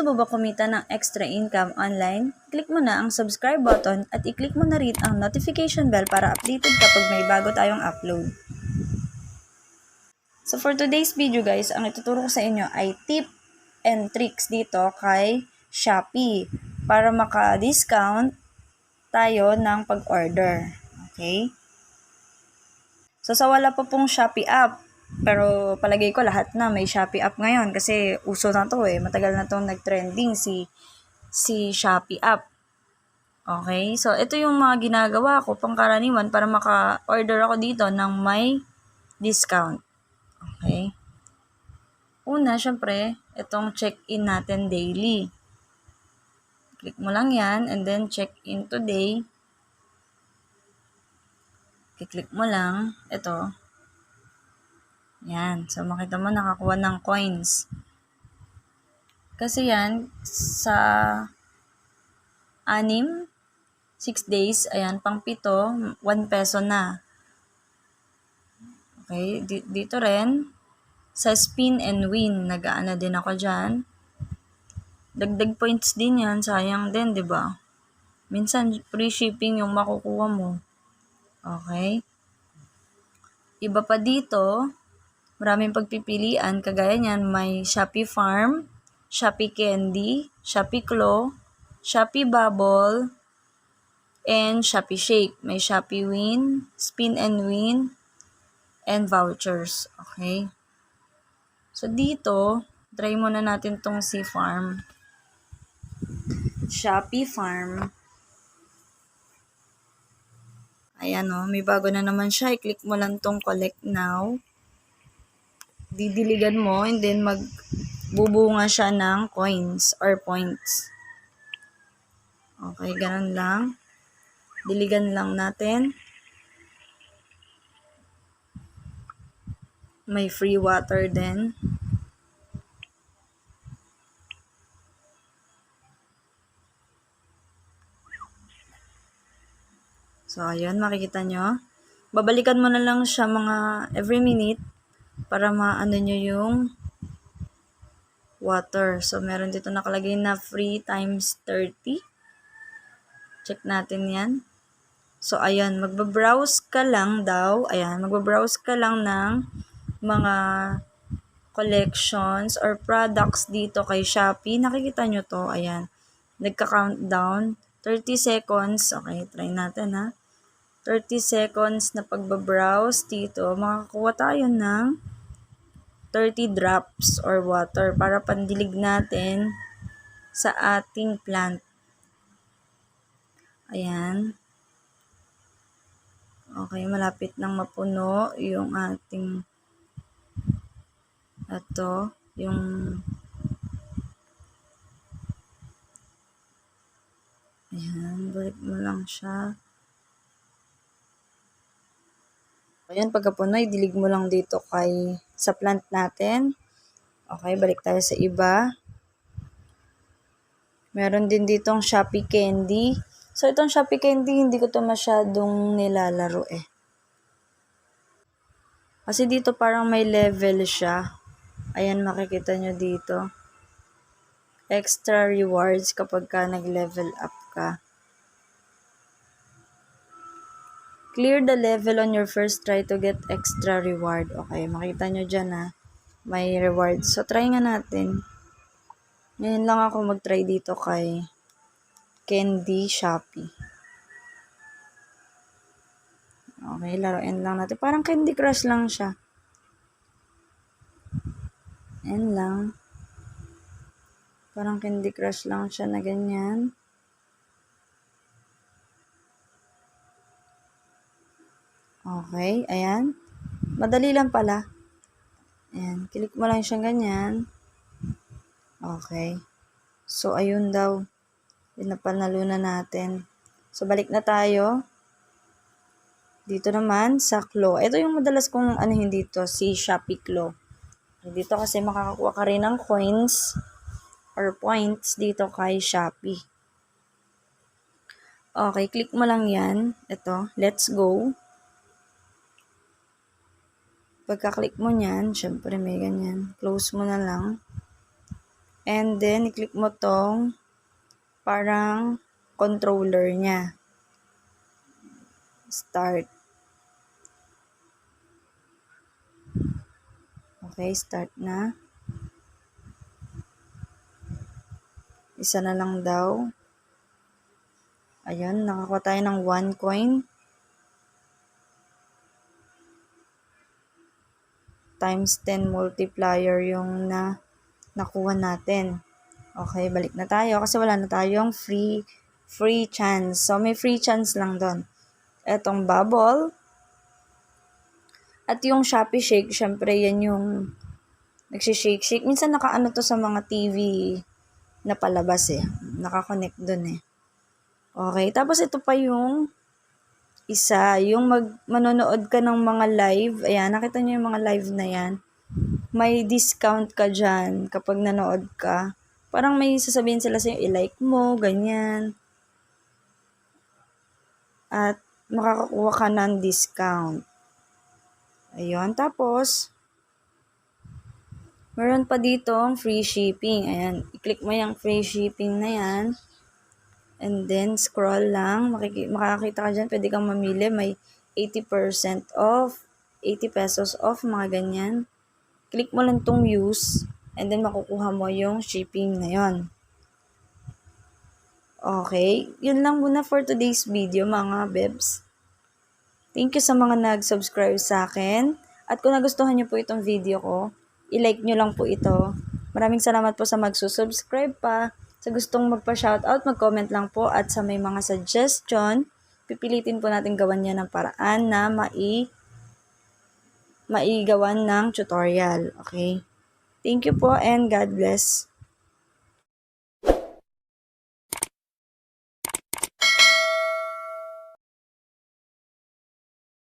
mo ba kumita ng extra income online? Click mo na ang subscribe button at i-click mo na rin ang notification bell para updated kapag may bago tayong upload. So for today's video guys, ang ituturo ko sa inyo ay tip and tricks dito kay Shopee para maka-discount tayo ng pag-order. Okay? So sa wala pa pong Shopee app, pero palagay ko lahat na may Shopee app ngayon kasi uso na to matagal na tong nag-trending si Shopee app. Okay? So ito yung mga ginagawa ko pangkaraniwan para maka-order ako dito ng may discount. Okay? Una, syempre, itong check-in natin daily. Click mo lang yan and then check-in today. I-click mo lang. Ito. Yan. So, makita mo nakakuha ng coins. Kasi yan, sa 6 days, ayan, pang 7, 1 peso na. Okay, dito rin, sa spin and win, nag-aano din ako dyan. Dagdag points din yan, sayang din, di ba? Minsan, free shipping yung makukuha mo. Okay? Iba pa dito, maraming pagpipilian, kagaya niyan, may Shopee Farm, Shopee Candy, Shopee Claw, Shopee Bubble, and Shopee Shake. May Shopee Win, Spin and Win, and vouchers. Okay? So, dito, try muna natin tong si Farm. Shopee Farm. Ayan may bago na naman siya. I-click mo lang tong collect now. Didiligan mo and then magbubunga siya ng coins or points. Okay, ganun lang. Diligan lang natin. May free water din. So, ayun, makikita nyo. Babalikan mo na lang siya mga every minute para maano nyo yung water. So, meron dito nakalagay na free times 30. Check natin yan. So, ayan, magbabrowse ka lang daw. Ayan, magbabrowse ka lang ng mga collections or products dito kay Shopee. Nakikita nyo to. Ayan, nagka-countdown. 30 seconds. Okay, try natin ha. 30 seconds na pagbabrowse dito, makakuha tayo ng 30 drops or water para pandilig natin sa ating plant. Ayan. Okay, malapit nang mapuno yung ating yung ayan, balik mo lang siya. Ayan, pagkapuno, dilig mo lang dito sa plant natin. Okay, balik tayo sa iba. Meron din ditong Shopee Candy. So, itong Shopee Candy, hindi ko to masyadong nilalaro Kasi dito parang may level siya. Ayan, makikita nyo dito. Extra rewards kapag ka nag-level up ka. Clear the level on your first try to get extra reward. Okay, makita nyo dyan may rewards. So, try nga natin. Ngayon lang ako mag-try dito kay Candy Shopee. Okay, laruin lang natin. Parang Candy Crush lang siya. Ayan lang. Parang Candy Crush lang siya na ganyan. Okay, ayan. Madali lang pala. Ayan, click mo lang siyang ganyan. Okay. So, ayun daw. Pinapanalo na natin. So, balik na tayo. Dito naman sa Claw. Ito yung madalas kong dito, si Shopee Claw. Dito kasi makakakuha ka rin ng coins or points dito kay Shopee. Okay, click mo lang yan. Ito, let's go. Pagka-click mo nyan, syempre may ganyan. Close mo na lang. And then, i-click mo tong parang controller niya. Start. Okay, start na. Isa na lang daw. Ayun, nakakuha tayo ng 1 coin. Times 10 multiplier yung nakuha natin. Okay, balik na tayo kasi wala na tayong free chance. So, may free chance lang doon. Etong bubble. At yung Shopee Shake, syempre yan yung nagsishake-shake. Minsan nakaano to sa mga TV na palabas Nakakonect doon Okay, tapos ito pa yung isa, yung manonood ka ng mga live. Ayan, nakita niyo yung mga live na yan. May discount ka dyan kapag nanood ka. Parang may sasabihin sila sa'yo, i-like mo, ganyan. At makakakuha ka ng discount. Ayun, tapos, meron pa dito ang free shipping. Ayan, i-click mo yung free shipping na yan. And then, scroll lang. Makakita ka dyan, pwede kang mamili. May 80% off, 80 pesos off, mga ganyan. Click mo lang tong use. And then, makukuha mo yung shipping na yon. Okay, yun lang muna for today's video, mga bebs. Thank you sa mga nag-subscribe sa akin. At kung nagustuhan nyo po itong video ko, i-like nyo lang po ito. Maraming salamat po sa magsusubscribe pa. Sa gustong magpa-shoutout, mag-comment lang po. At sa may mga suggestion, pipilitin po natin gawan niya ng paraan na maigawan ng tutorial. Okay? Thank you po and God bless.